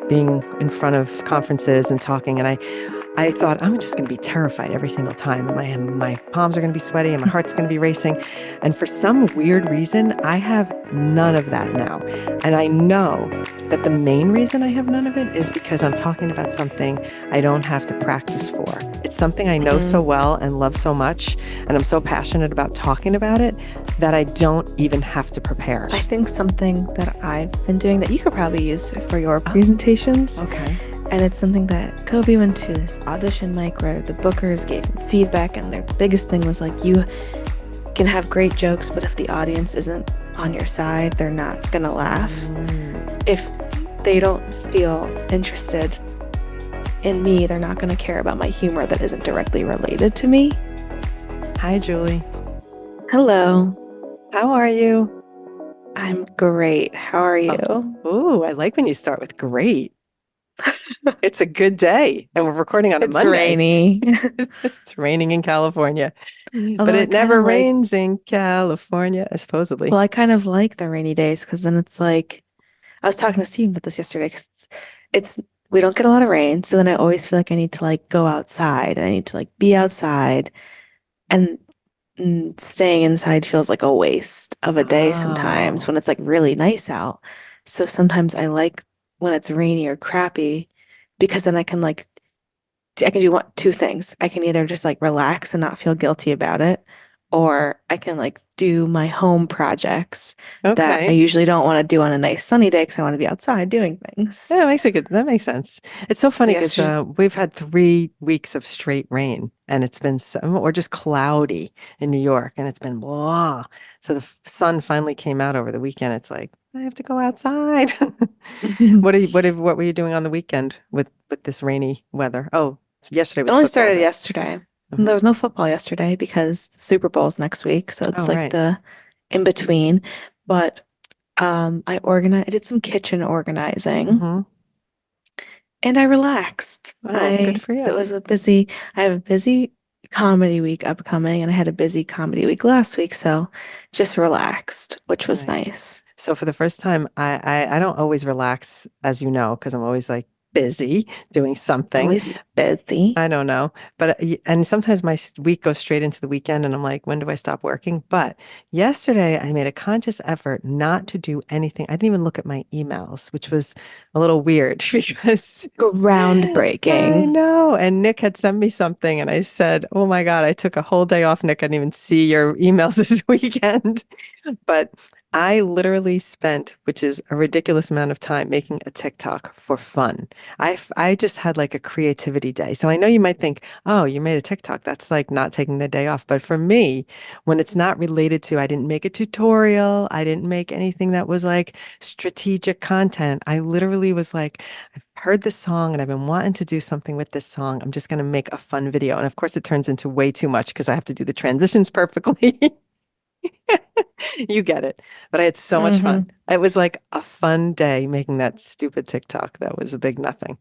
being in front of conferences and talking, and I thought I'm just going to be terrified every single time. And my palms are going to be sweaty and my heart's going to be racing. And for some weird reason, I have none of that now. And I know that the main reason I have none of it is because I'm talking about something I don't have to practice for. It's something I know so Mm. well and love so much. And I'm so passionate about talking about it that I don't even have to prepare. I think something that I've been doing that you could probably use for your presentations, Okay. and it's something that Kobe went to this audition mic where the bookers gave him feedback, and their biggest thing was like, you can have great jokes, but if the audience isn't on your side, they're not gonna laugh. If they don't feel interested in me, they're not gonna care about my humor that isn't directly related to me. Hi, Julie. Hello, How are you? I'm great. How are you? Oh, I like when you start with great. It's a good day, and we're recording on a It's Monday. rainy. It's raining in California, but Although I it kind never of like, rains in California, supposedly. well, I kind of like the rainy days because then it's like, I was talking to Steve about this yesterday because we don't get a lot of rain. So then I always feel like I need to like go outside. I need to like be outside. And staying inside feels like a waste of a day sometimes Oh, when it's like really nice out. So sometimes I like when it's rainy or crappy because then I can do two things. I can either just like relax and not feel guilty about it, or I can like do my home projects that I okay. usually don't want to do on a nice sunny day because I want to be outside doing things. Yeah, that makes it good. That makes sense. It's so So funny because yesterday, we've had 3 weeks of straight rain, and it's been or just cloudy in New York, and it's been blah. So the sun finally came out over the weekend. It's like I have to go outside. it What were you doing on the weekend with this rainy weather? Oh, so yesterday was only football started day. yesterday. And Hmm. there was no football yesterday because the Super Bowl's next week, so Oh, it's like right. the in between. But I did some kitchen organizing Hmm. and I relaxed. Oh, good for So you. it was I have a busy comedy week upcoming and I had a busy comedy week last week, so just relaxed, which was Nice. nice. So for the first time, I don't always relax, as you know, because I'm always like busy doing something. Always busy. I don't know, but and sometimes my week goes straight into the weekend, and I'm like, when do I stop working? But yesterday, I made a conscious effort not to do anything. I didn't even look at my emails, which was a little weird because I Groundbreaking. know. And Nick had sent me something, and I said, "Oh my God, I took a whole day off, Nick. I didn't even see your emails this weekend." But I literally spent, which is a ridiculous amount of time, making a TikTok for fun. I just had like a creativity day. So I know you might think, oh, you made a TikTok. That's like not taking the day off. But for me, when it's not related to, I didn't make a tutorial, I didn't make anything that was like strategic content. I literally was like, I've heard this song and I've been wanting to do something with this song. I'm just going to make a fun video. And of course, it turns into way too much because I have to do the transitions perfectly. You get it. But I had so much fun. Hmm. It was like a fun day making that stupid TikTok. That was a big nothing.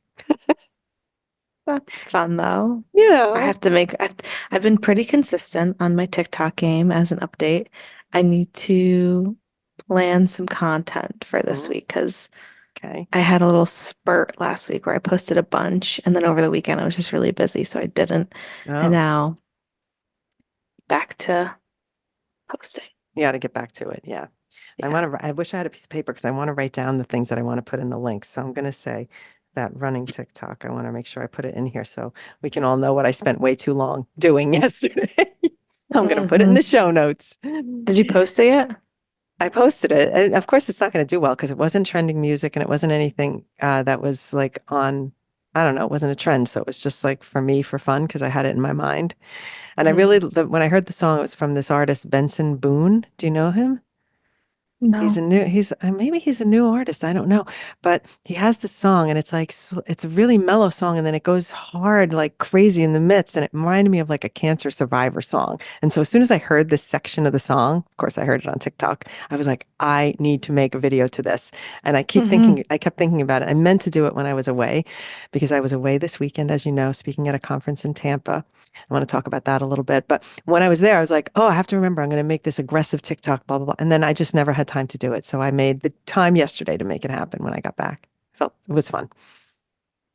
That's fun though. You I know. have to make, I've been pretty consistent on my TikTok game as an update. I need to plan some content for this Mhm. week because Okay. I had a little spurt last week where I posted a bunch, and then over the weekend I was just really busy, so I didn't. And Oh, now back to posting. you got to get back to it. Yeah. Yeah. I wish I had a piece of paper because I want to write down the things that I want to put in the links. So I'm going to say that running TikTok, I want to make sure I put it in here so we can all know what I spent way too long doing yesterday. I'm going to put it in Hmm. the show notes. Did you post it yet? I posted it. And of course, it's not going to do well because it wasn't trending music and it wasn't anything that was like on, I don't know, it wasn't a trend. So it was just like for me for fun because I had it in my mind. And I really, Mm. when I heard the song, it was from this artist, Benson Boone. Do you know him? No. Maybe he's a new artist. I don't know. But he has this song and it's like, it's a really mellow song. And then it goes hard, like crazy in the midst. And it reminded me of like a cancer survivor song. And so as soon as I heard this section of the song, of course, I heard it on TikTok, I was like, I need to make a video to this. And Hmm. I kept thinking about it. I meant to do it when I was away because I was away this weekend, as you know, speaking at a conference in Tampa. I want to talk about that a little bit. But when I was there, I was like, oh, I have to remember I'm going to make this aggressive TikTok, blah, blah, blah. And then I just never had time to do it. So I made the time yesterday to make it happen when I got back. Felt it was fun.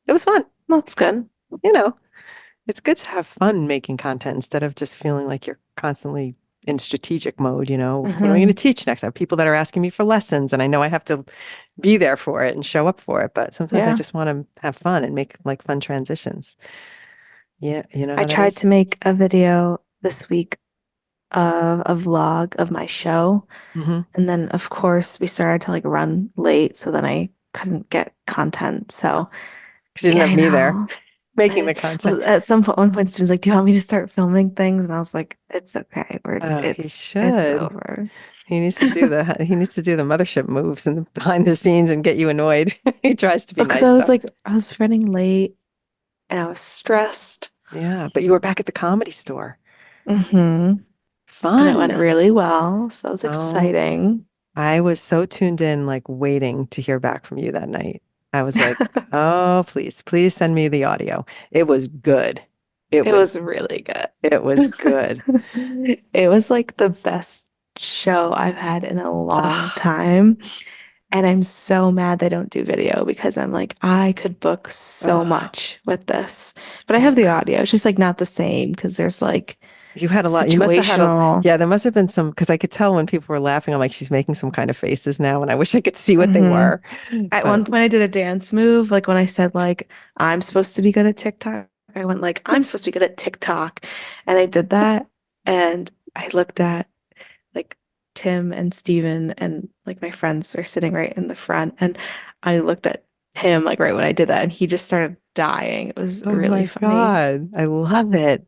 It was fun. That's good. You know, it's good to have fun making content instead of just feeling like you're constantly in strategic mode, what am I going to Hmm. teach next? I have people that are asking me for lessons and I know I have to be there for it and show up for it, but sometimes I Yeah. just want to have fun and make like fun transitions. Yeah, you know I how that tried is? to make a video this week of a vlog of my show. Mm-hmm. And then, of course, we started to like run late. So then I couldn't get content. So, Because you didn't yeah, have I me there know. making I the content. was at some point, one point, Steven's like, "Do you want me to start filming things?" And I was like, "It's okay. Oh, he It's should. over." He needs to do the mothership moves and the behind the scenes and get you annoyed. He tries to be Because nice though. I was running late and I was stressed. Yeah, but you were back at the comedy store. Hmm. And it went Fun. really well. So it was Oh, exciting. I was so tuned in, like waiting to hear back from you that night. I was like, oh, please, please send me the audio. It was good. It It was, was really good. it was good. It was like the best show I've had in a long Ugh, time. And I'm so mad they don't do video because I'm like, I could book so ugh, much with this. But I oh have the God. audio. It's just like not the same because there's like You had a lot. You must have had situational. yeah, there must have been some, because I could tell when people were laughing, I'm like, she's making some kind of faces now, and I wish I could see what they Hmm. were. At But one point I did a dance move, like when I said like I'm supposed to be good at TikTok. I went like I'm supposed to be good at TikTok. And I did that and I looked at like Tim and Steven and like my friends were sitting right in the front and I looked at him like right when I did that and he just started dying. It was oh really my funny. God, I love it.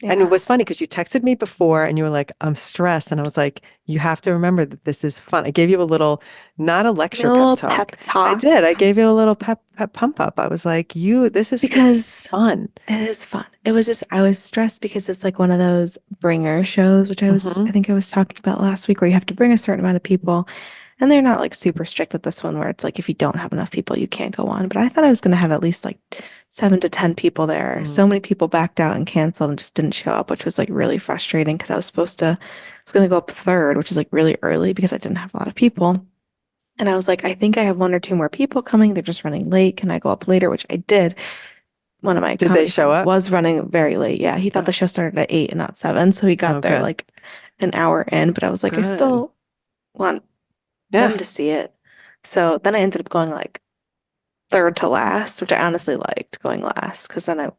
And it Yeah. was funny because you texted me before and you were like, I'm stressed. And I was like, you have to remember that this is fun. I gave you a little, not a Give me lecture a pep little talk. pep I talk did. I gave you a little pep pump up. I was like, this is because fun. it is fun. It was just I was stressed because it's like one of those bringer shows, which I Hmm. think I was talking about last week, where you have to bring a certain amount of people. And they're not like super strict with this one where it's like if you don't have enough people, you can't go on. But I thought I was going to have at least like 7 to 10 people there. Mm. So many people backed out and canceled and just didn't show up, which was like really frustrating because I was going to go up third, which is like really early because I didn't have a lot of people. And I was like, I think I have 1 or 2 more people coming. They're just running late. Can I go up later? Which I did. One of my Did they comedy show friends up? was running very late. Yeah, he thought Oh, the show started at 8 and not 7. So he oh, got there good. like an hour in, but I was like, I Good. still want them Yeah. to see it. So then I ended up going like third to last, which I honestly liked going last because then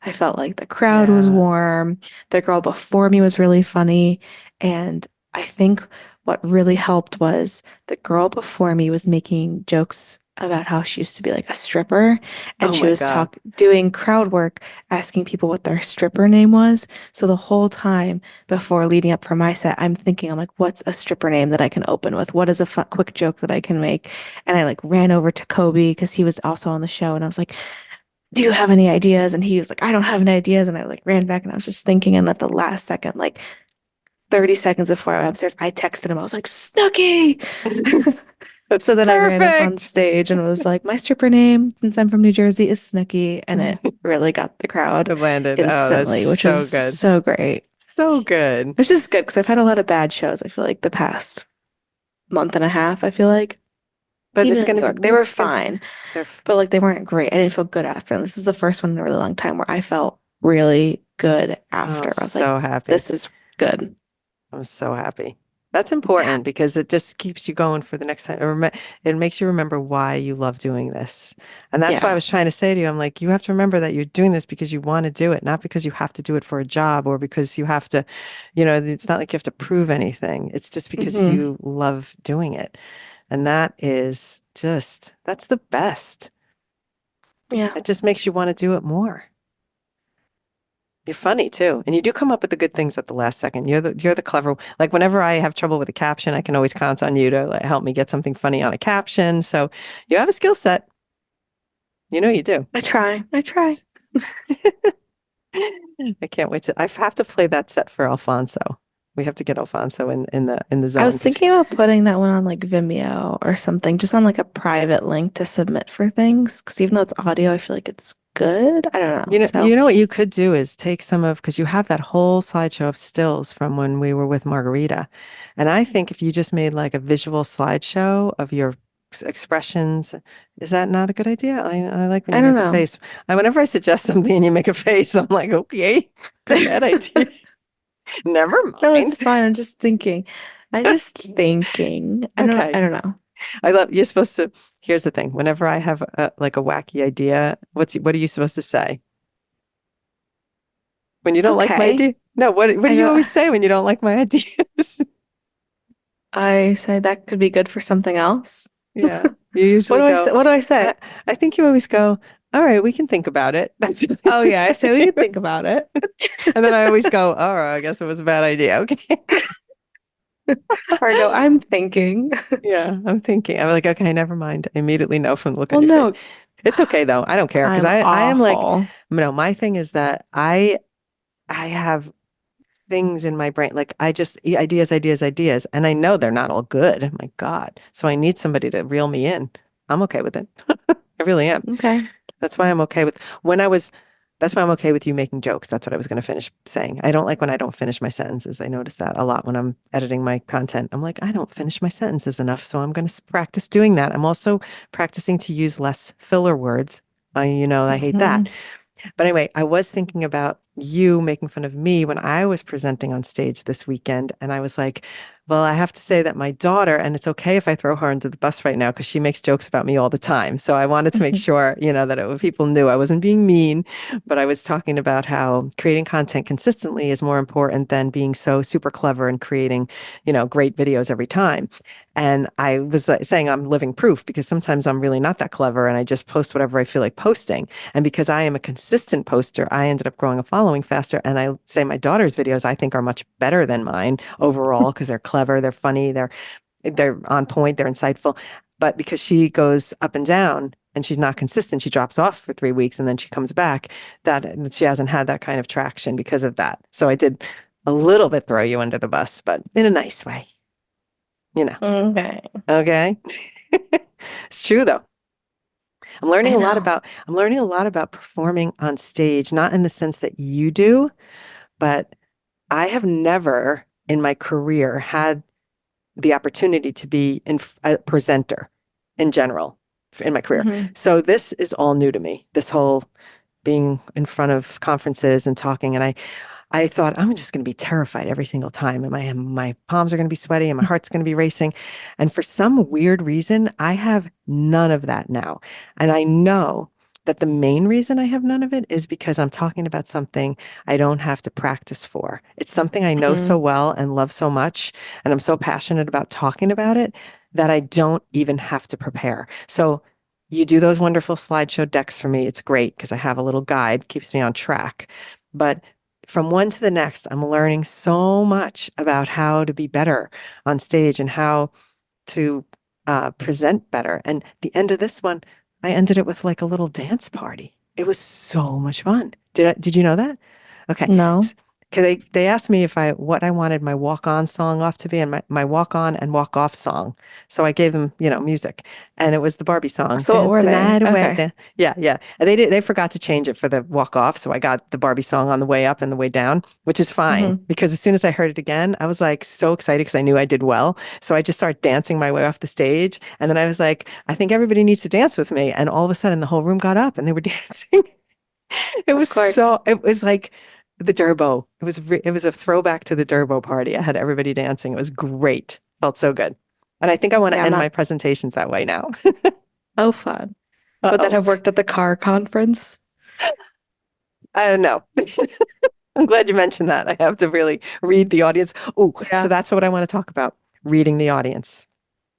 I felt like the crowd was Yeah. warm. The girl before me was really funny. And I think what really helped was the girl before me was making jokes about how she used to be like a stripper and Oh she my was God. doing crowd work asking people what their stripper name was. So the whole time before leading up for my set, I'm like, what's a stripper name that I can open with? What is a fun, quick joke that I can make? And I like ran over to Kobe because he was also on the show. And I was like, do you have any ideas? And he was like, I don't have any ideas. And I like ran back and I was just thinking. And at the last second, like 30 seconds before I went upstairs, I texted him. I was like, Snooky. That's So then I ran up on perfect. stage and was like, my stripper name, since I'm from New Jersey, is Snooky. And it really got the crowd It landed. Oh, that's instantly, which so was good. so great. So good. Which is good because I've had a lot of bad shows, I feel like the past month and a half, I feel like. But Even it's in New gonna be, York, they were it's gonna, fine. they're, But like they weren't great. I didn't feel good after. And this is the first one in a really long time where I felt really good oh, after. I was like, so happy. this is good. I'm so happy. That's Yeah. important because it just keeps you going for the next time. It makes you remember why you love doing this. And that's why I Yeah. was trying to say to you, I'm like, you have to remember that you're doing this because you want to do it, not because you have to do it for a job or because you have to, it's not like you have to prove anything. It's just because Hmm. you love doing it. And that's the best. Yeah. It just makes you want to do it more. You're funny too, and you do come up with the good things at the last second. You're the clever. Like whenever I have trouble with a caption, I can always count on you to like, help me get something funny on a caption. So you have a skill set. You know you do. I try. I try. It's- I can't wait to. I have to play that set for Alfonso. We have to get Alfonso in the I zone was because thinking about putting that one on like Vimeo or something, just on like a private link to submit for things. Because even though it's audio, I feel like it's good. I don't know. you know So, you know what you could do is take some of because you have that whole slideshow of stills from when we were with Margarita, and I think if you just made like a visual slideshow of your expressions. Is that not a good idea? I like when I you don't make a know. face. Whenever I suggest something and you make a face, I'm like, okay, bad idea. Never No, mind. it's fine. I'm just thinking. I'm just thinking. I Okay. don't know. I love you're supposed to. Here's the thing. Whenever I have like a wacky idea, what are you supposed to say when you don't like my Okay. idea? No, what do I you go, always say when you don't like my ideas? I say that could be good for something else. Yeah, you What usually do I go. say? What do I I, say? I think you always go. All right, we can think about it. That's what Oh you yeah, I say. say we could think about it. And then I always go, all right, I guess it was a bad idea. Okay. Or I go, I'm thinking. Yeah, I'm thinking. I'm like, okay, never mind. I immediately know from the look on Well, your face. no, It's okay though. I don't care because I'm I am like, awful. my thing is that I have things in my brain. Like I just ideas, ideas, ideas. And I know they're not all good. My God. So I need somebody to reel me in. I'm okay with it. I really am. Okay. That's why I'm okay with when I was, that's why I'm okay with you making jokes. That's what I was going to finish saying. I don't like when I don't finish my sentences. I notice that a lot when I'm editing my content. I'm like, I don't finish my sentences enough. So I'm going to practice doing that. I'm also practicing to use less filler words. I hate that. Mhm. But anyway, I was thinking about you making fun of me when I was presenting on stage this weekend. And I was like, well, I have to say that my daughter, and it's okay if I throw her under the bus right now because she makes jokes about me all the time. So I wanted to make sure, that people knew I wasn't being mean, but I was talking about how creating content consistently is more important than being so super clever and creating, great videos every time. And I was saying I'm living proof because sometimes I'm really not that clever and I just post whatever I feel like posting. And because I am a consistent poster, I ended up growing a following faster. And I say my daughter's videos I think are much better than mine overall because they're clever, they're funny, they're on point, they're insightful. But because she goes up and down and she's not consistent, she drops off for 3 weeks and then she comes back. That she hasn't had that kind of traction because of that. So I did a little bit throw you under the bus, but in a nice way, you know. Okay. Okay. It's true though. I know. I'm learning a lot about performing on stage, not in the sense that you do, but I have never in my career had the opportunity to be a presenter in general in my career. Hmm. So this is all new to me, this whole being in front of conferences and talking. And I thought I'm just going to be terrified every single time, and my palms are going to be sweaty, and my heart's going to be racing. And for some weird reason, I have none of that now. And I know that the main reason I have none of it is because I'm talking about something I don't have to practice for. It's something I know so Hmm. well and love so much, and I'm so passionate about talking about it that I don't even have to prepare. So you do those wonderful slideshow decks for me. It's great because I have a little guide, keeps me on track. But from one to the next, I'm learning so much about how to be better on stage and how to present better. And the end of this one, I ended it with like a little dance party. It was so much fun. Did you know that? Okay. No. 'Cause they asked me if what I wanted my walk on song off to be and my walk on and walk off song. So I gave them, music. And it was the Barbie song, So what Dance were the they? Night Away. Okay. Yeah, yeah. And they forgot to change it for the walk off. So I got the Barbie song on the way up and the way down, which is fine Hmm. because as soon as I heard it again, I was like so excited because I knew I did well. So I just started dancing my way off the stage. And then I was like, I think everybody needs to dance with me. And all of a sudden the whole room got up and they were dancing. Of course. It was like the Durbo. It was a throwback to the Durbo party. I had everybody dancing. It was great. Felt so good. And I think I want to Yeah, I'm end my not. presentations that way now. Oh, fun. Would that Uh-oh. have worked at the car conference? I don't know. I'm glad you mentioned that. I have to really read the audience. Oh, so Yeah. that's what I want to talk about, reading the audience.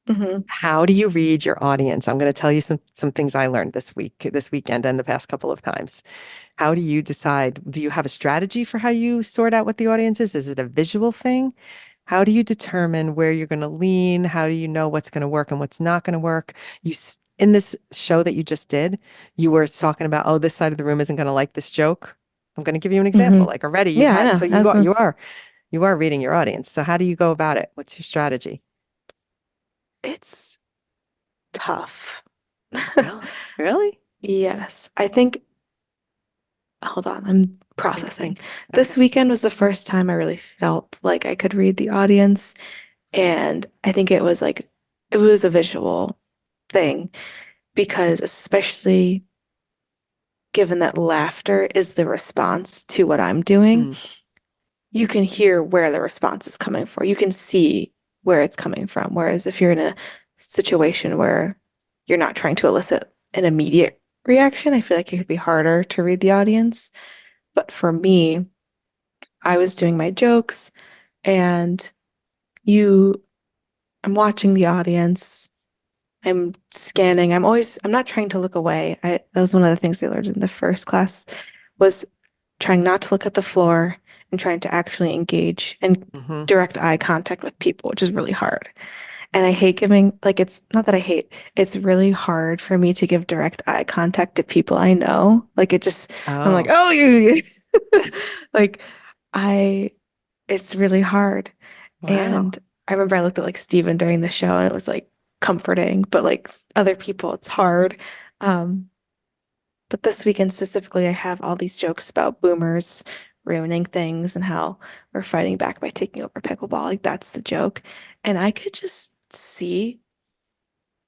Hmm. How do you read your audience? I'm going to tell you some things I learned this weekend, and the past couple of times. How do you decide? Do you have a strategy for how you sort out what the audience is? Is it a visual thing? How do you determine where you're going to lean? How do you know what's going to work and what's not going to work? In this show that you just did, you were talking about, oh, this side of the room isn't going to like this joke. I'm going to give you an Hmm. example. Like already you've Yeah, I had, know. so I was gonna. you are reading your audience. So how do you go about it? What's your strategy? It's tough. Really? Really? Yes, I think. Hold on, I'm Think, processing. think. This Okay. weekend was the first time I really felt like I could read the audience, and I think it was a visual. thing because especially given that laughter is the response to what I'm doing, Mm, you can hear where the response is coming from. You can see where it's coming from. Whereas if you're in a situation where you're not trying to elicit an immediate reaction, I feel like it could be harder to read the audience. But for me, I was doing my jokes and you, I'm watching the audience. I'm scanning. I'm not trying to look away. That was one of the things I learned in the first class was trying not to look at the floor and trying to actually engage and hmm. direct eye contact with people, which is really hard. And I hate giving, like, it's not that I hate, it's really hard for me to give direct eye contact to people I know. Like, I'm like, Oh, oh, you, like, I, it's really hard. wow. And I remember I looked at like Steven during the show and it was like comforting, but like other people, it's hard. Um, but this weekend specifically, I have all these jokes about boomers ruining things and how we're fighting back by taking over pickleball. Like that's the joke. And I could just see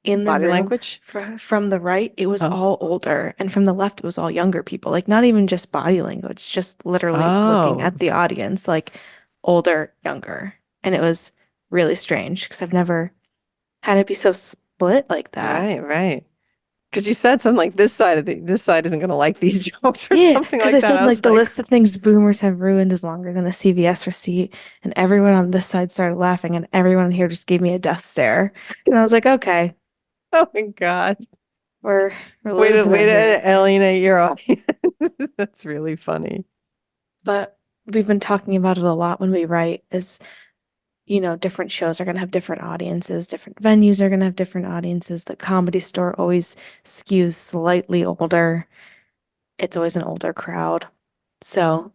in the Body room language? from the right, it was Oh, all older, and from the left, it was all younger people. Like not even just body language, just literally looking oh, at the audience, like older, younger. And it was really strange because I've never had it be so split like that. right, right. Because you said something like this side isn't going to like these jokes or Yeah, something because like I that. said I like was the like, list of things boomers have ruined is longer than a CVS receipt, and everyone on this side started laughing, and everyone here just gave me a death stare. And I was like, okay, oh my God. we're we're losing Way it to here. alienate your audience. That's really funny. But we've been talking about it a lot when we write, is different shows are going to have different audiences, different venues are going to have different audiences. The Comedy Store always skews slightly older. It's always an older crowd. So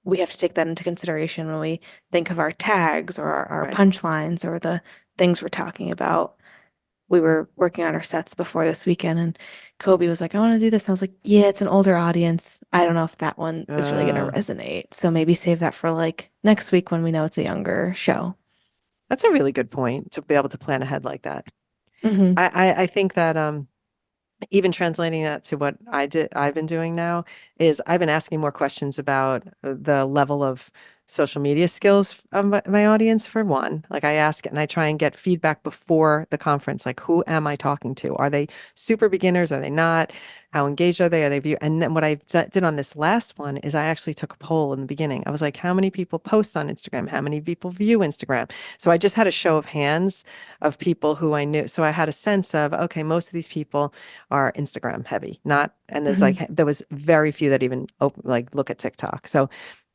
we have to take that into consideration when we think of our tags or our Right. punchlines or the things we're talking about. We were working on our sets before this weekend, and Kobe was like, I want to do this. And I was like, yeah, it's an older audience. I don't know if that one is really going to Uh, resonate. So maybe save that for like next week when we know it's a younger show. that's a really good point to be able to plan ahead like that. Hmm. I think that even translating that to what I've been doing now is I've been asking more questions about the level of social media skills of my audience for one. Like I ask and I try and get feedback before the conference, like who am I talking to? Are they super beginners? Are they not? How engaged are they? Are they view? And then what did on this last one is I actually took a poll in the beginning. I was like, how many people post on Instagram? How many people view Instagram? So I just had a show of hands of people who I knew. So I had a sense of, okay, most of these people are Instagram heavy, not, and Hmm. there was very few that even open, like look at TikTok. So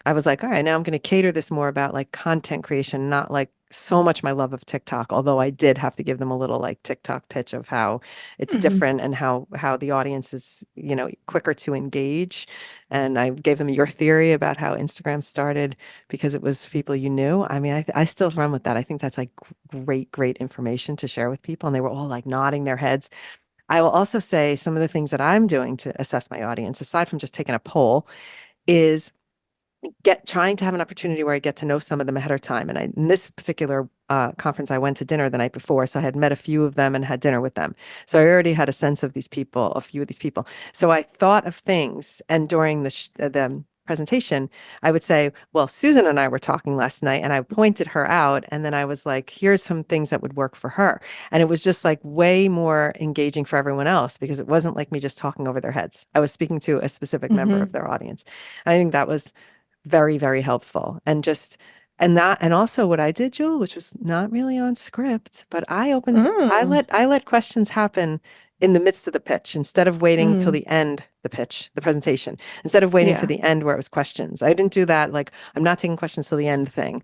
I was like, all right, now I'm going to cater this more about like content creation, not like so much my love of TikTok, although I did have to give them a little like TikTok pitch of how it's Hmm. different and how the audience is, quicker to engage. And I gave them your theory about how Instagram started because it was people you knew. I mean, I still run with that. I think that's like great information to share with people. And they were all like nodding their heads. I will also say some of the things that I'm doing to assess my audience, aside from just taking a poll, is trying to have an opportunity where I get to know some of them ahead of time. And in this particular conference, I went to dinner the night before, so I had met a few of them and had dinner with them. So I already had a sense of these people, a few of these people. So I thought of things, and during the presentation, I would say, "Well, Susan and I were talking last night, and I pointed her out, and then I was like, here's some things that would work for her." And it was just like way more engaging for everyone else because it wasn't like me just talking over their heads. I was speaking to a specific member of Hmm. their audience. I think that was very helpful. And also what I did, Jewel, which was not really on script, but Mm. I let questions happen in the midst of the pitch instead of waiting till Hmm. the end, the presentation, instead of waiting to Yeah, the end where it was questions. I didn't do that. Like, I'm not taking questions till the end thing.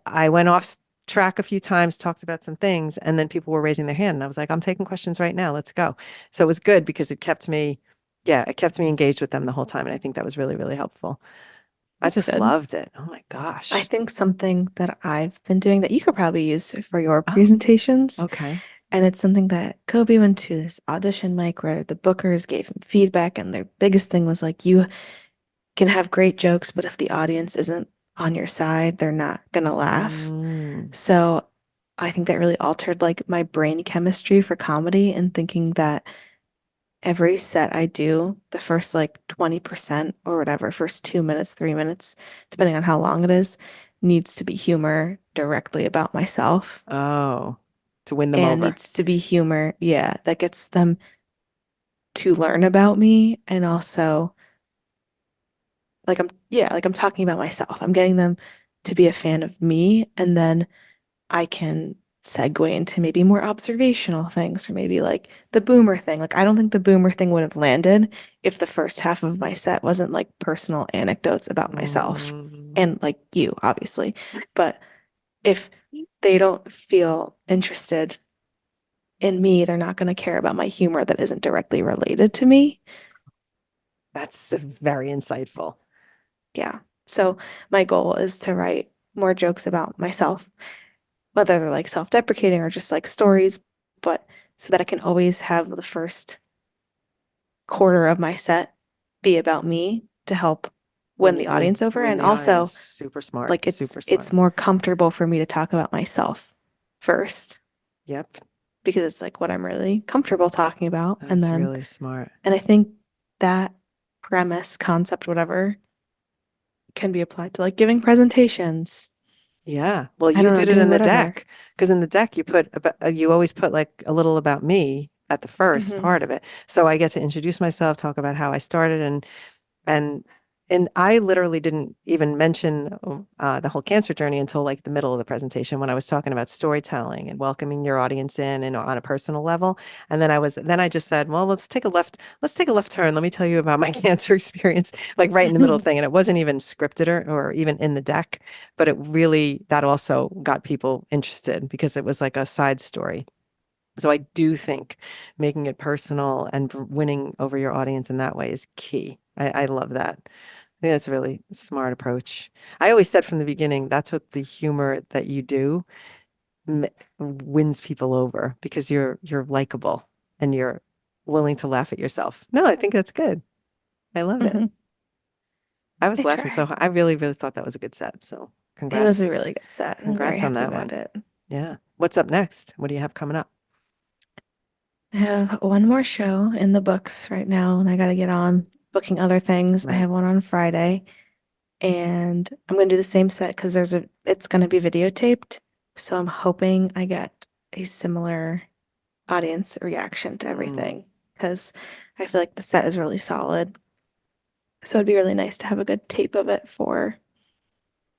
I went off track a few times, talked about some things, and then people were raising their hand. And I was like, I'm taking questions right now. Let's go. So it was good because it kept me engaged with them the whole time. And I think that was really helpful. I that's just good. loved it. Oh my I gosh. think something that I've been doing that you could probably use for your Oh, presentations, okay. and it's something that Kobe went to this audition mic where the bookers gave him feedback, and their biggest thing was like, you can have great jokes, but if the audience isn't on your side, they're not gonna laugh. Mm, So I think that really altered like my brain chemistry for comedy and thinking that every set I do, the first like 20% or whatever, first 2 minutes, 3 minutes, depending on how long it is, needs to be humor directly about myself Oh, to win them and over. needs to be humor, yeah, that gets them to learn about me and also like I'm talking about myself. I'm getting them to be a fan of me and then I can segue into maybe more observational things or maybe like the boomer thing. Like I don't think the boomer thing would have landed if the first half of my set wasn't like personal anecdotes about myself Mm. and like you, obviously. But if they don't feel interested in me, they're not going to care about my humor that isn't directly related to me. That's very insightful. Yeah. So my goal is to write more jokes about myself, whether they're like self-deprecating or just like stories, but so that I can always have the first quarter of my set be about me to help win the audience over. Win And the audience. also, Super smart. like Super it's smart. more comfortable for me to talk about myself first Yep. because it's like what I'm really comfortable talking about. That's really smart. And I think that premise, concept, whatever, can be applied to like giving presentations. Yeah. Well, I you don't know, did it doing in the whatever. deck because in the deck you put about, you always put like a little about me at the first Hmm. part of it. So I get to introduce myself, talk about how I started and and I literally didn't even mention the whole cancer journey until like the middle of the presentation when I was talking about storytelling and welcoming your audience in and on a personal level. And then I just said, well, let's take a left turn. Let me tell you about my cancer experience, like right in the middle thing. And it wasn't even scripted or even in the deck, but it really that also got people interested because it was like a side story. So I do think making it personal and winning over your audience in that way is key. I love that. I think that's a really smart approach. I always said from the beginning, that's what the humor that you do m- wins people over because you're likable and you're willing to laugh at yourself. No, I think that's good. I love it. Hmm. I was I laughing so try. hard. I really, really thought that was a good set. So It was a congrats. really good set. I'm very Congrats on happy that about one. it. Yeah. What's up next? What do you have coming up? I have one more show in the books right now, and I got to get on booking other things. I Right. have one on Friday, and I'm going to do the same set because it's going to be videotaped. So I'm hoping I get a similar audience reaction to Mm, everything because I feel like the set is really solid. So it'd be really nice to have a good tape of it for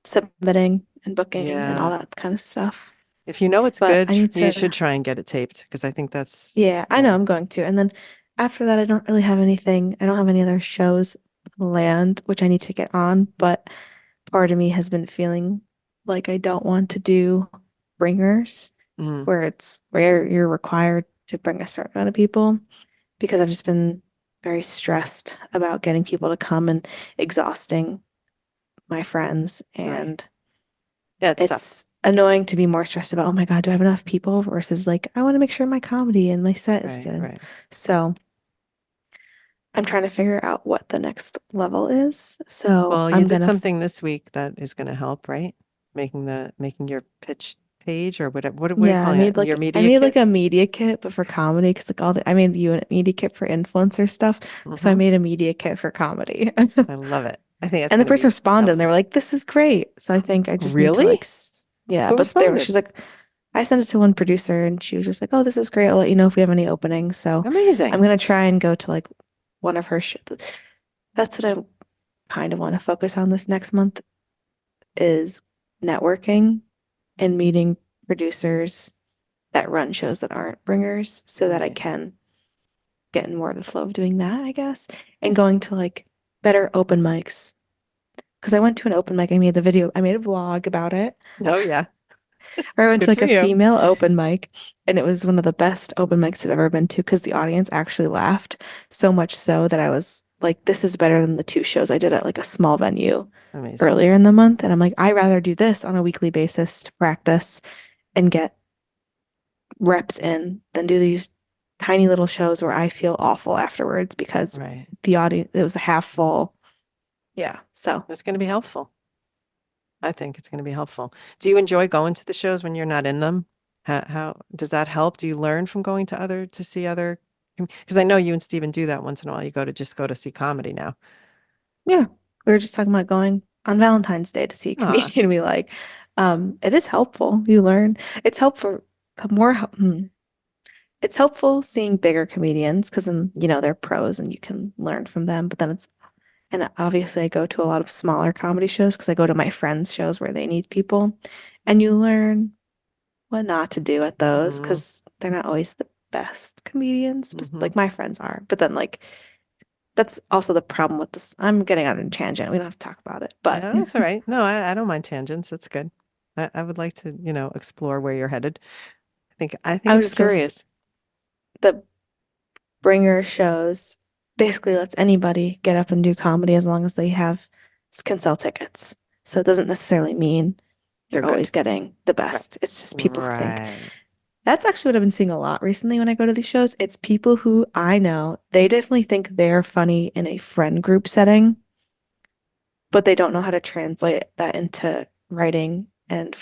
submitting and booking and all yeah. that kind of stuff. If you know it's But good, I need you should to. try and get it taped because I think that's, Yeah, I know yeah. I'm going to. And then after that, I don't really have anything. I don't have any other shows planned, which I need to get on. But part of me has been feeling like I don't want to do bringers, Mm, where you're required to bring a certain amount of people, because I've just been very stressed about getting people to come and exhausting my friends. right. And Yeah, it's tough. it's annoying to be more stressed about, oh my God, do I have enough people? Versus like, I want to make sure my comedy and my set is Right, good. right. So I'm trying to figure out what the next level is. So Well, you I'm did gonna, something this week that is going to help, right? Making your pitch page or what are you yeah, calling it? Your I media made kit? like a media kit, but for comedy, because like I made you a media kit for influencer stuff. So I Hmm. made a media kit for comedy. I love it. I think that's And the going to person be responded and they were helpful. like, this is great. So I think I just need to like, Really? yeah, Who but there responded? she's like, I sent it to one producer and she was just like, oh, this is great. I'll let you know if we have any openings. So I'm Amazing. gonna try and go to like one of her sh That's what I kind of want to focus on this next month is networking and meeting producers that run shows that aren't bringers so that I Right. can get in more of the flow of doing that, I guess, and going to like better open mics. Because I went to an open mic, I made a vlog about it. Oh, yeah. Or I went to Good like for a you. female open mic, and it was one of the best open mics I've ever been to because the audience actually laughed so much so that I was like, this is better than the two shows I did at like a small venue Amazing. earlier in the month. And I'm like, I'd rather do this on a weekly basis to practice and get reps in than do these tiny little shows where I feel awful afterwards because Right. the audience, it was a half full. Yeah. So That's going to be helpful. I think it's going to be helpful. Do you enjoy going to the shows when you're not in them? How does that help? Do you learn from going to to see other? Because I know you and Steven do that once in a while. You go to see comedy now. Yeah. We were just talking about going on Valentine's Day to see a Ah, comedian we like. It is helpful. You learn. It's helpful more it's helpful seeing bigger comedians because then they're pros and you can learn from them. But then and obviously I go to a lot of smaller comedy shows because I go to my friends' shows where they need people, and you learn what not to do at those mm, because they're not always the best comedians, but hmm. like my friends are. But then like that's also the problem with this. I'm getting on a tangent. We don't have to talk about it, but Yeah, that's all right. No, I don't mind tangents. That's good. I would like to, explore where you're headed. I think I was it's just gonna curious. the bringer shows basically lets anybody get up and do comedy as long as they can sell tickets. So it doesn't necessarily mean They're you're good. always getting the Right. best. It's just people who think. Right. That's actually what I've been seeing a lot recently when I go to these shows. It's people who I know, they definitely think they're funny in a friend group setting, but they don't know how to translate that into writing and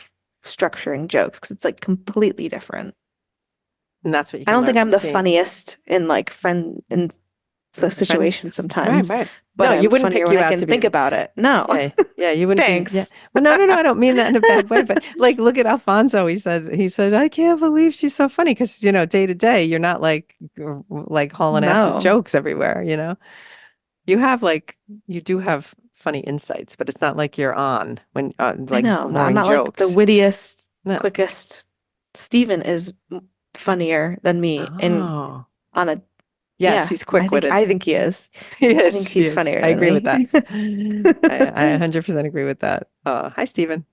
structuring jokes because it's like completely different. And that's what you I can don't learn think from I'm the seeing. funniest in like friend in the Friend. situation Right, sometimes, right. but No, you I'm wouldn't funnier pick when you I out to can be think about it. No, yeah, yeah, you wouldn't be yeah. thanks. Well, no, no, no, I don't mean that in a bad way, but like look at Alfonso. He said, I can't believe she's so funny because day to day, you're not like hauling ass with No, jokes everywhere. You have you do have funny insights, but it's not like you're on when I like know. I'm boring not like the jokes. wittiest, No. quickest. Steven is funnier than me in Oh. on a Yes, yeah, he's quick-witted. I think he is. I think He he's is. funnier I than agree with me. that. I 100% agree with that. Hi, Stephen.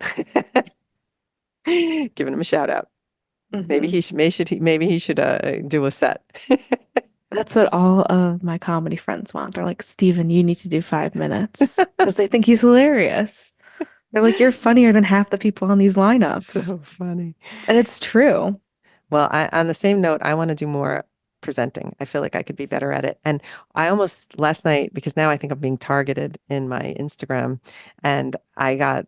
Giving him a shout out. hmm Maybe he should do a set. That's what all of my comedy friends want. They're like, Steven, you need to do 5 minutes because they think he's hilarious. They're like, you're funnier than half the people on these lineups. So funny. And it's true. Well, on the same note, I want to do more presenting. I feel like I could be better at it. And I almost last night, because now I think I'm being targeted in my Instagram, and I got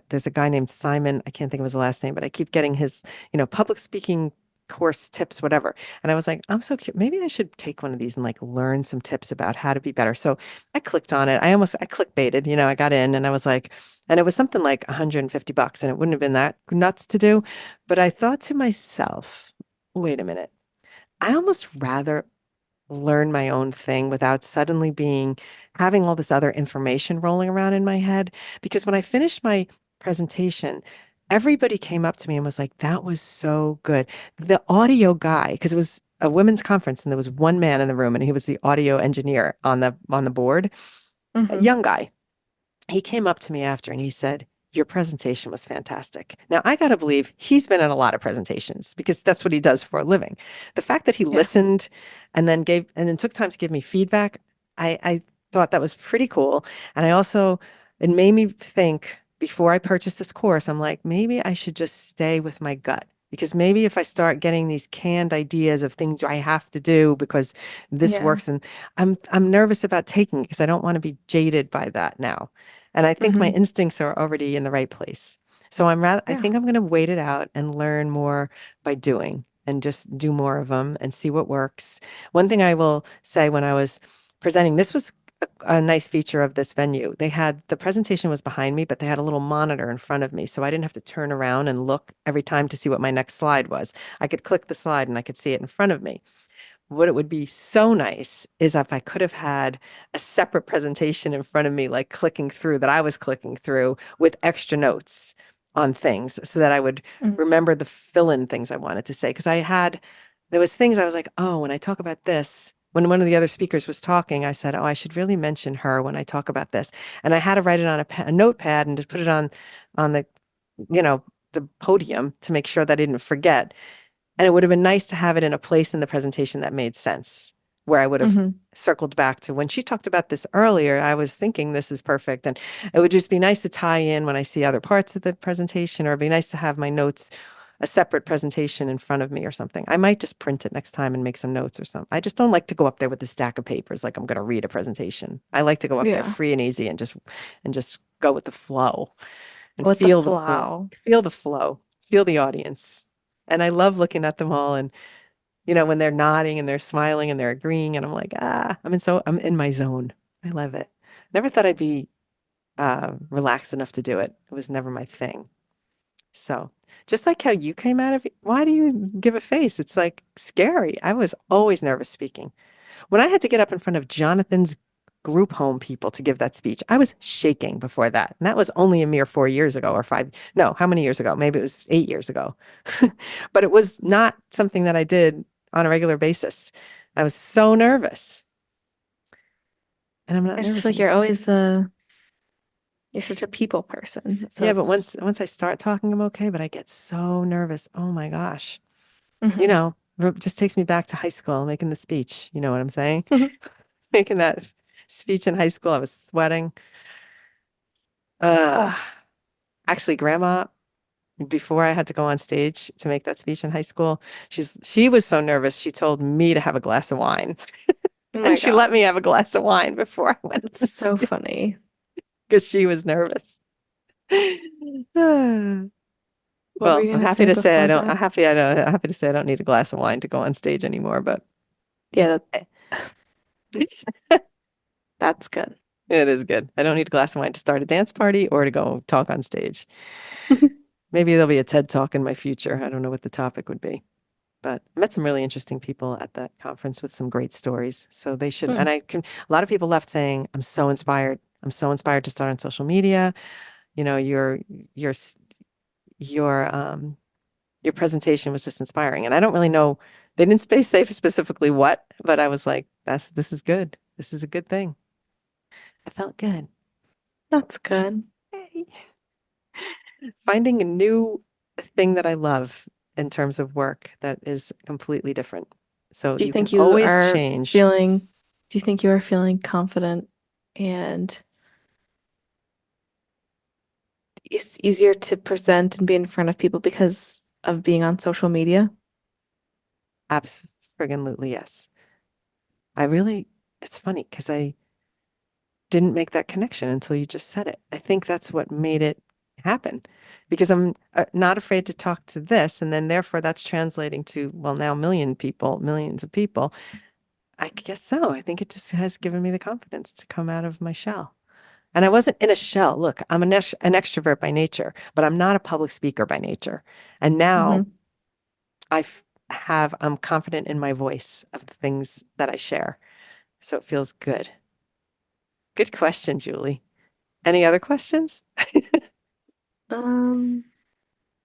there's a guy named Simon. I can't think of his last name, but I keep getting his, public speaking course tips, whatever. And I was like, I'm so cute. Maybe I should take one of these and learn some tips about how to be better. So I clicked on it. I clickbaited, I got in and I was like, and it was something like $150 and it wouldn't have been that nuts to do. But I thought to myself, wait a minute. I almost rather learn my own thing without suddenly having all this other information rolling around in my head. Because when I finished my presentation, everybody came up to me and was like, that was so good. The audio guy, because it was a women's conference and there was one man in the room and he was the audio engineer on the board, a hmm young guy. He came up to me after and he said, your presentation was fantastic. Now, I got to believe he's been in a lot of presentations because that's what he does for a living. The fact that he Yeah. listened and then took time to give me feedback, I thought that was pretty cool. And it made me think before I purchased this course, I'm like, maybe I should just stay with my gut. Because maybe if I start getting these canned ideas of things I have to do because this Yeah. works, and I'm nervous about taking it because I don't want to be jaded by that now. And I think my hmm instincts are already in the right place. So I Yeah. think I'm going to wait it out and learn more by doing and just do more of them and see what works. One thing I will say when I was presenting, this was a nice feature of this venue. The presentation was behind me, but they had a little monitor in front of me. So I didn't have to turn around and look every time to see what my next slide was. I could click the slide and I could see it in front of me. What it would be so nice is if I could have had a separate presentation in front of me, like clicking through that I was clicking through with extra notes on things so that I would Mhm. remember the fill-in things I wanted to say. Because there was things I was like, oh, when I talk about this, when one of the other speakers was talking, I said, oh, I should really mention her when I talk about this. And I had to write it on a notepad and just put it on you know, the podium to make sure that I didn't forget. And it would have been nice to have it in a place in the presentation that made sense, where I would have hmm circled back to when she talked about this earlier. I was thinking this is perfect. And it would just be nice to tie in when I see other parts of the presentation, or it'd be nice to have my notes, a separate presentation in front of me or something. I might just print it next time and make some notes or something. I just don't like to go up there with a stack of papers like I'm going to read a presentation. I like to go up there Yeah. free and easy and just go with the flow and What the feel the flow, flow? feel the flow, feel the audience. And I love looking at them all and when they're nodding and they're smiling and they're agreeing and I'm like, I'm in my zone. I love it. Never thought I'd be relaxed enough to do it. It was never my thing. So, just like how you came out of it, why do you give a face? It's like scary. I was always nervous speaking. When I had to get up in front of Jonathan's group home people to give that speech, I was shaking before that. And that was only a mere 4 years ago or five. No, how many years ago? Maybe it was 8 years ago. But it was not something that I did on a regular basis. I was so nervous, and I'm not I just nervous feel like anymore. you're such a people person. So Yeah, but it's once I start talking, I'm okay. But I get so nervous. Oh my gosh. hmm It just takes me back to high school, making the speech. You know what I'm saying? Making that speech in high school, I was sweating. Uh, actually, Grandma, before I had to go on stage to make that speech in high school, she was so nervous, she told me to have a glass of wine. Oh And my she let God. me have a glass of wine before I went That's on so stage funny. because she was nervous. What were Well, you gonna say before that? I'm happy to say I don't need a glass of wine to go on stage anymore, but Yeah, eh, that's good. it is good. I don't need a glass of wine to start a dance party or to go talk on stage. Maybe there'll be a TED talk in my future. I don't know what the topic would be. But I met some really interesting people at that conference with some great stories. So they should, Hmm. and a lot of people left saying, I'm so inspired. I'm so inspired to start on social media. You know, your, s- your presentation was just inspiring. And I don't really know, they didn't say specifically what, but I was like, this is good. This is a good thing. I felt good. That's good. Yay. Finding a new thing that I love in terms of work that is completely different. So Do you you can think you always are change. feeling, do you think you are feeling confident and it's easier to present and be in front of people because of being on social media? Absolutely, yes. I really, it's funny because I didn't make that connection until you just said it. I think that's what made it happen because I'm not afraid to talk to this. And then therefore that's translating to, well, now millions of people. I guess so. I think it just has given me the confidence to come out of my shell. And I wasn't in a shell. Look, I'm an extrovert by nature, but I'm not a public speaker by nature. And now Hmm. I'm confident in my voice of the things that I share. So it feels good. Good question, Julie. Any other questions? Um,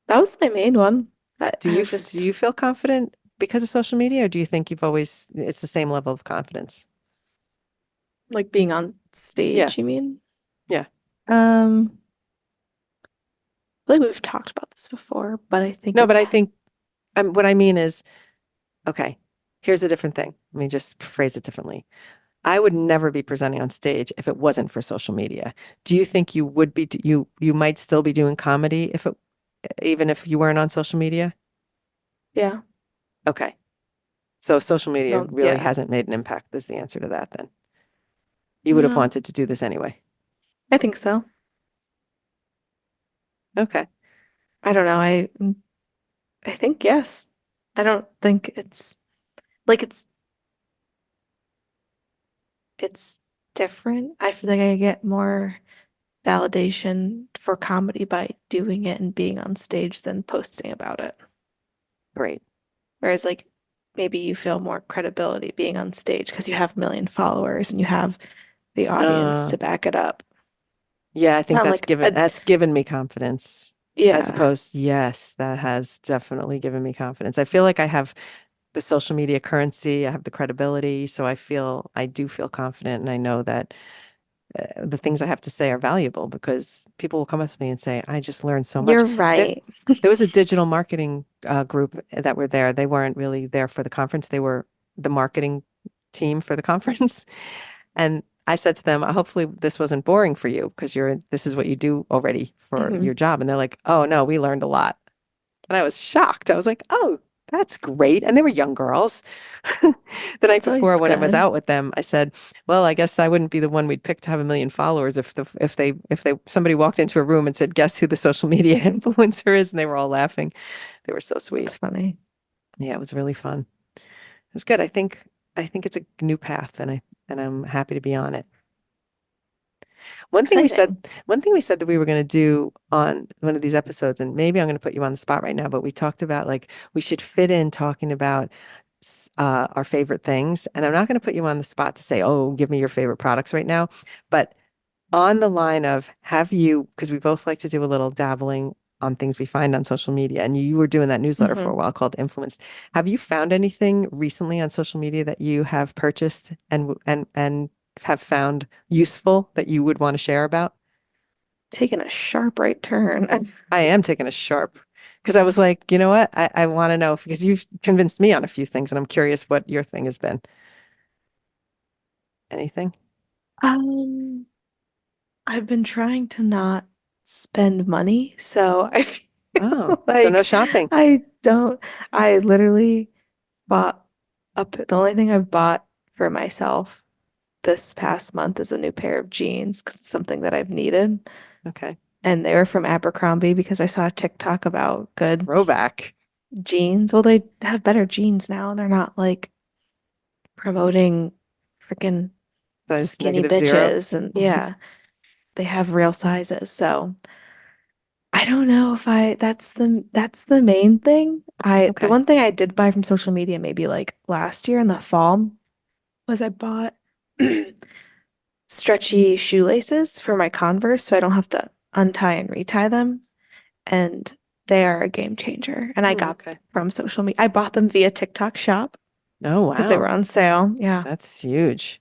that was my main one. I was Do just you feel confident because of social media, or do you think it's the same level of confidence? like being on Yeah, stage, you mean? yeah. Um, I feel like we've talked about this before, but I think No, but it's I think what I mean is, okay, here's a different thing. Let me just phrase it differently. I would never be presenting on stage if it wasn't for social media. Do you think you would be, you might still be doing comedy even if you weren't on social media? yeah. Okay. So social media No, really yeah. hasn't made an impact is the answer to that then. You would have No, wanted to do this anyway. I think so. Okay. I don't know. I think yes. I don't think it's like it's different. I feel like I get more validation for comedy by doing it and being on stage than posting about it. Great. Whereas like maybe you feel more credibility being on stage because you have a million followers and you have the audience Uh, to back it up. yeah, I think Not like a that's given me confidence. As yeah. opposed, yes, that has definitely given me confidence. I feel like I have the social media currency, I have the credibility, so I do feel confident and I know that the things I have to say are valuable because people will come up to me and say, I just learned so much. You're There, right. there was a digital marketing group that were there. They weren't really there for the conference. They were the marketing team for the conference. And I said to them, hopefully this wasn't boring for you because this is what you do already for Hmm. your job. And they're like, oh no, we learned a lot. And I was shocked. I was like, oh. That's great. And they were young girls. The night That's before always when I was good. out with them, I said, well, I guess I wouldn't be the one we'd pick to have 1 million followers if they somebody walked into a room and said, guess who the social media influencer is? And they were all laughing. They were so sweet. It's funny. Yeah, it was really fun. It was good. I think it's a new path and I'm happy to be on it. One thing we said, Exciting. one thing we said that we were going to do on one of these episodes, and maybe I'm going to put you on the spot right now, but we talked about like we should fit in talking about our favorite things. And I'm not going to put you on the spot to say, oh, give me your favorite products right now. But on the line of have you, because we both like to do a little dabbling on things we find on social media, and you were doing that newsletter for a Hmm. while called Influence. Have you found anything recently on social media that you have purchased and have found useful that you would want to share about? Taking a sharp right turn. I am taking a sharp because I was like, you know what? I want to know because you've convinced me on a few things, and I'm curious what your thing has been. Anything? Um, I've been trying to not spend money, so I Oh, feel so no like shopping. I don't. I literally bought up. The only thing I've bought for myself this past month is a new pair of jeans because it's something that I've needed. Okay. And they were from Abercrombie because I saw a TikTok about good Throwback. jeans. Well, they have better jeans now. They're not like promoting freaking Size skinny -0. bitches. And yeah, they have real sizes. So I don't know if that's the main thing. The Okay. one thing I did buy from social media maybe like last year in the fall was I bought stretchy shoelaces for my Converse so I don't have to untie and retie them. And they are a game changer. And I got Okay. from social media. I bought them via TikTok shop Oh, because they were wow. on sale. Yeah. That's huge.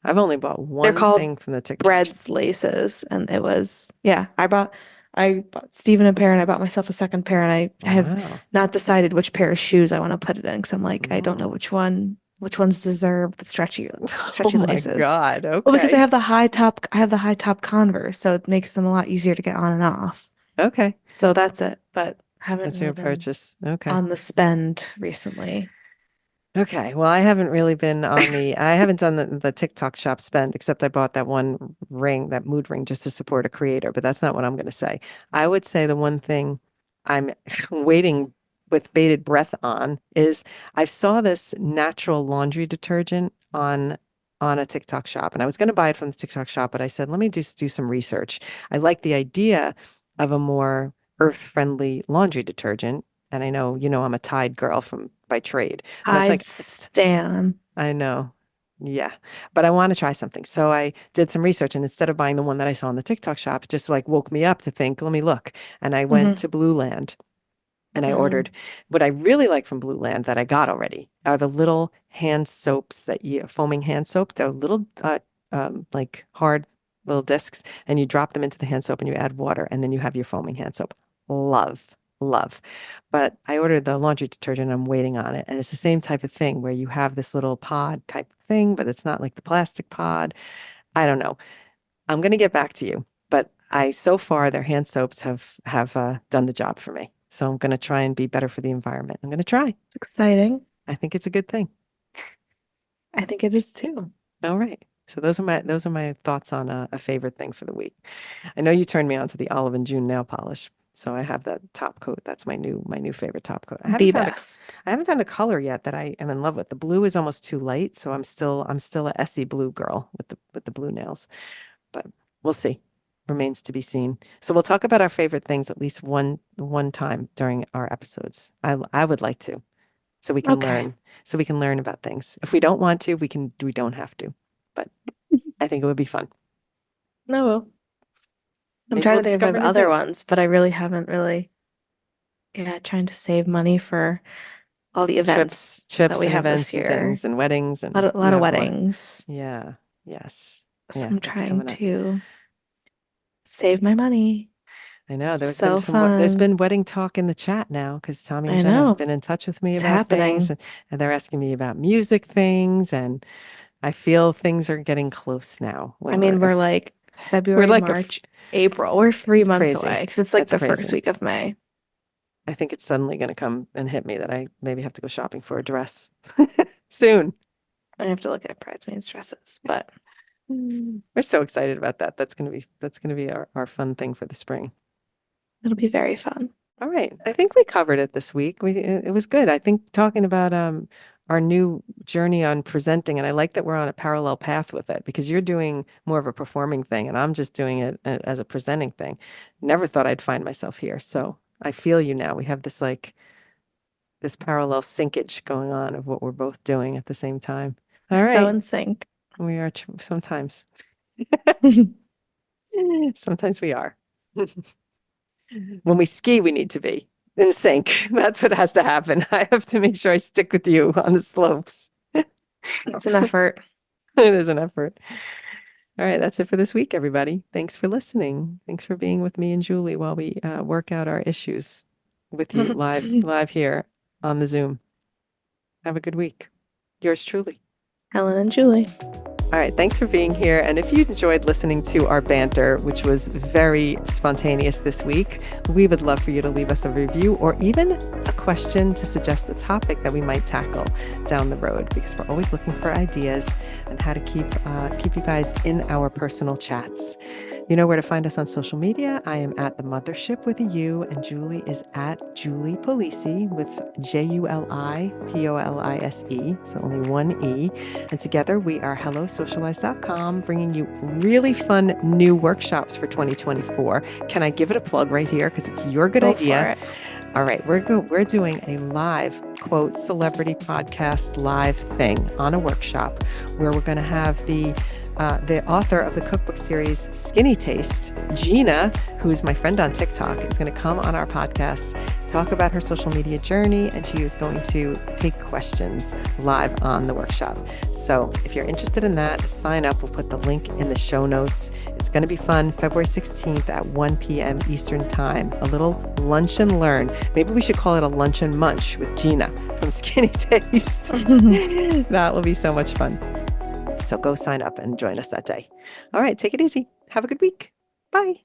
I've only bought They're one called thing from the TikTok. Bread's laces. And it was, yeah, I bought Steven a pair and I bought myself a second pair. And I have Wow. not decided which pair of shoes I want to put it in because I'm like, I don't know Mm. which ones deserve the Oh stretchy my laces. God. Well, because Okay. I have the high top Converse, so it makes them a lot easier to get on and off. Okay. So that's it. But haven't That's really your been purchase. Okay. on the spend recently. Okay. Well, I haven't really been on I haven't done the TikTok shop spend, except I bought that one ring, that mood ring, just to support a creator, but that's not what I'm going to say. I would say the one thing I'm waiting with bated breath on is I saw this natural laundry detergent on a TikTok shop, and I was going to buy it from the TikTok shop, but I said, let me just do some research. I like the idea of a more earth-friendly laundry detergent. And I know, I'm a Tide girl from by trade. And that's I'd like, stan. I know. Yeah. But I want to try something. So I did some research and instead of buying the one that I saw in the TikTok shop, it just like woke me up to think, let me look. And I went Hmm. to Blue Land and I Hmm. ordered what I really like from Blue Land that I got already are the little hand soaps foaming hand soap. They're little, like hard little discs, and you drop them into the hand soap and you add water, and then you have your foaming hand soap. Love, love. But I ordered the laundry detergent. I'm waiting on it, and it's the same type of thing where you have this little pod type thing, but it's not like the plastic pod. I don't know. I'm going to get back to you, but so far their hand soaps have done the job for me. So I'm going to try and be better for the environment. I'm going to try. It's exciting. I think it's a good thing. I think it is too. All right. So those are my thoughts on a favorite thing for the week. I know you turned me on to the Olive and June nail polish. So I have that top coat. That's my new favorite top coat. The best. I haven't found a color yet that I am in love with. The blue is almost too light, so I'm still a Essie blue girl with the blue nails. But we'll see. Remains to be seen. So we'll talk about our favorite things at least one time during our episodes. I would like to, so we can Okay. learn, so we can learn about things. If we don't want to, we don't have to. But I think it would be fun. No, well, I'm Maybe trying we'll to think if I have discover new other things. ones, but I really haven't really, yeah, trying to save money for all the events that Trips we and have this events and year. things and weddings and A you lot of have more. weddings. Yeah. Yes. So Yeah, I'm that's trying coming up. to save my money. I know So there's fun. been wedding talk in the chat now because Tommy and I Jen have know. been in touch with me It's about things happening. and they're asking me about music things and I feel things are getting close now I when mean, we're like we're February, like March, April. We're three it's months crazy. away because it's like It's the first crazy. week of May. I think it's suddenly going to come and hit me that I maybe have to go shopping for a dress soon. I have to look at bridesmaids dresses, but We're so excited about that. That's gonna be our fun thing for the spring. it'll be very fun. All right. I think we covered it this week. It was good. I think talking about our new journey on presenting, and I like that we're on a parallel path with it because you're doing more of a performing thing and I'm just doing it as a presenting thing. Never thought I'd find myself here. So I feel you now. We have this parallel syncage going on of what we're both doing at the same time. We're All so right. in sync. We are sometimes. Sometimes we are. When we ski, we need to be in sync. That's what has to happen. I have to make sure I stick with you on the slopes. It's an effort. It is an effort. All right, that's it for this week, everybody. Thanks for listening. Thanks for being with me and Julie while we work out our issues with you live here on the Zoom. Have a good week. Yours truly. Helen and Julie. All right, thanks for being here. And if you enjoyed listening to our banter, which was very spontaneous this week, we would love for you to leave us a review or even a question to suggest a topic that we might tackle down the road, because we're always looking for ideas and how to keep you guys in our personal chats. You know where to find us on social media. I am at the Mothership with a U, and Julie is at Julie Polisi with JuliPolise, so only one E. And together we are HelloSocialize.com, bringing you really fun new workshops for 2024. Can I give it a plug right here because it's your good idea? All right, we're doing a live, quote, celebrity podcast live thing on a workshop where we're going to have the author of the cookbook series Skinny Taste, Gina, who is my friend on TikTok, is going to come on our podcast, talk about her social media journey, and she is going to take questions live on the workshop. So if you're interested in that, sign up. We'll put the link in the show notes. It's going to be fun, February 16th at 1 p.m. Eastern Time. A little lunch and learn. Maybe we should call it a lunch and munch with Gina from Skinny Taste. That will be so much fun. So go sign up and join us that day. All right, take it easy. Have a good week. Bye.